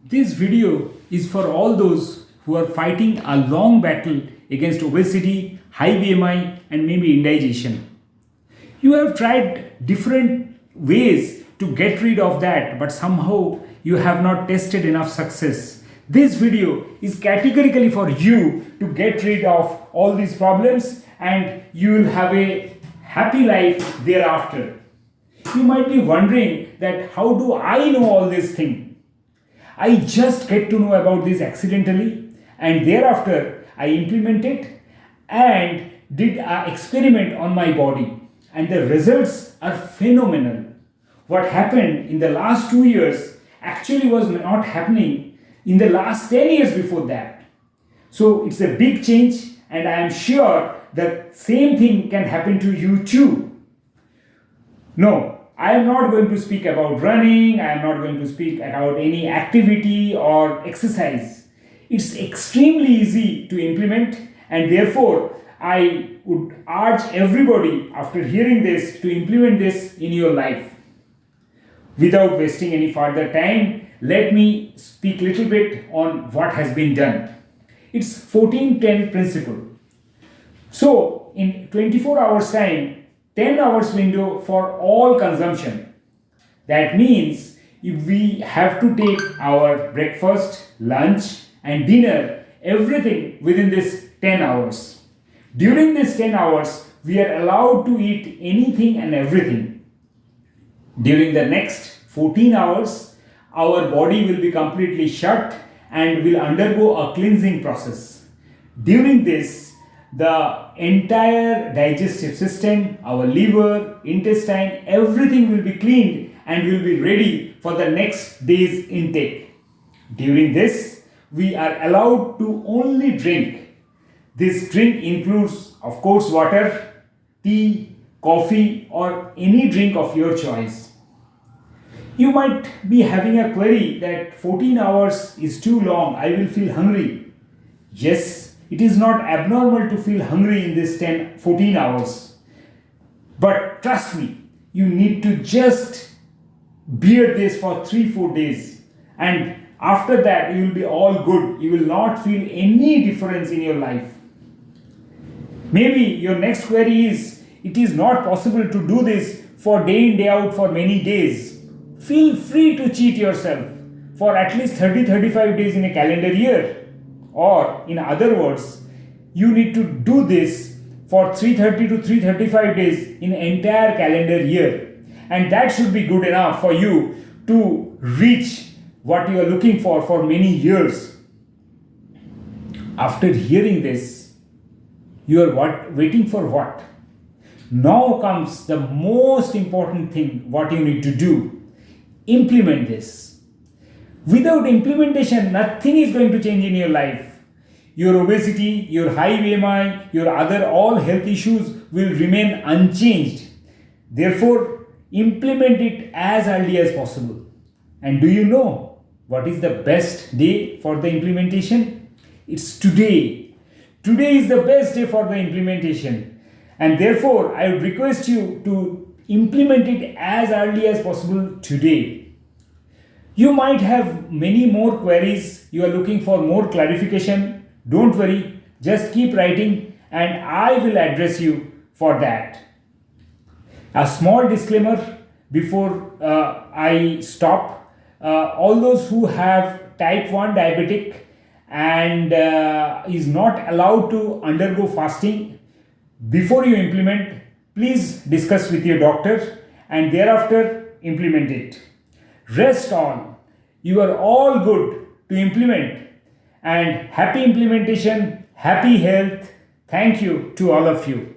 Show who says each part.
Speaker 1: This video is for all those who are fighting a long battle against obesity, high BMI, and maybe indigestion. You have tried different ways to get rid of that, but somehow you have not tested enough success. This video is categorically for you to get rid of all these problems and you will have a happy life thereafter. You might be wondering that how do I know all this thing? I just get to know about this accidentally and thereafter I implemented and did an experiment on my body and the results are phenomenal. What happened in the last 2 years actually was not happening in the last 10 years before that. So it's a big change and I am sure that same thing can happen to you too. No, I am not going to speak about running, I am not going to speak about any activity or exercise. It's extremely easy to implement and therefore I would urge everybody after hearing this to implement this in your life. Without wasting any further time, let me speak a little bit on what has been done. It's 14-10 principle. So in 24 hours time, 10 hours window for all consumption. That means if we have to take our breakfast, lunch and dinner, everything within this 10 hours. During this 10 hours, we are allowed to eat anything and everything. During the next 14 hours, our body will be completely shut and will undergo a cleansing process. During this, the entire digestive system, our liver, intestine, everything will be cleaned and will be ready for the next day's intake. During this, we are allowed to only drink. This drink includes, of course, water, tea, coffee, or any drink of your choice. You might be having a query that 14 hours is too long, I will feel hungry. Yes, it is not abnormal to feel hungry in this 14 hours. But trust me, you need to just bear this for 3-4 days. And after that, you will be all good. You will not feel any difference in your life. Maybe your next query is, it is not possible to do this for day in, day out for many days. Feel free to cheat yourself for at least 30-35 days in a calendar year. Or in other words, you need to do this for 330 to 335 days in entire calendar year. And that should be good enough for you to reach what you are looking for many years. After hearing this, you are waiting for what? Now comes the most important thing, what you need to do. Implement this. Without implementation, nothing is going to change in your life. Your obesity, your high BMI, your other all health issues will remain unchanged. Therefore, implement it as early as possible. And do you know what is the best day for the implementation? It's today. Today is the best day for the implementation. And therefore, I would request you to implement it as early as possible today. You might have many more queries. You are looking for more clarification. Don't worry. Just keep writing and I will address you for that. A small disclaimer before I stop. All those who have type 1 diabetic and is not allowed to undergo fasting, before you implement, please discuss with your doctor and thereafter implement it. Rest on. You are all good to implement and happy implementation, happy health. Thank you to all of you.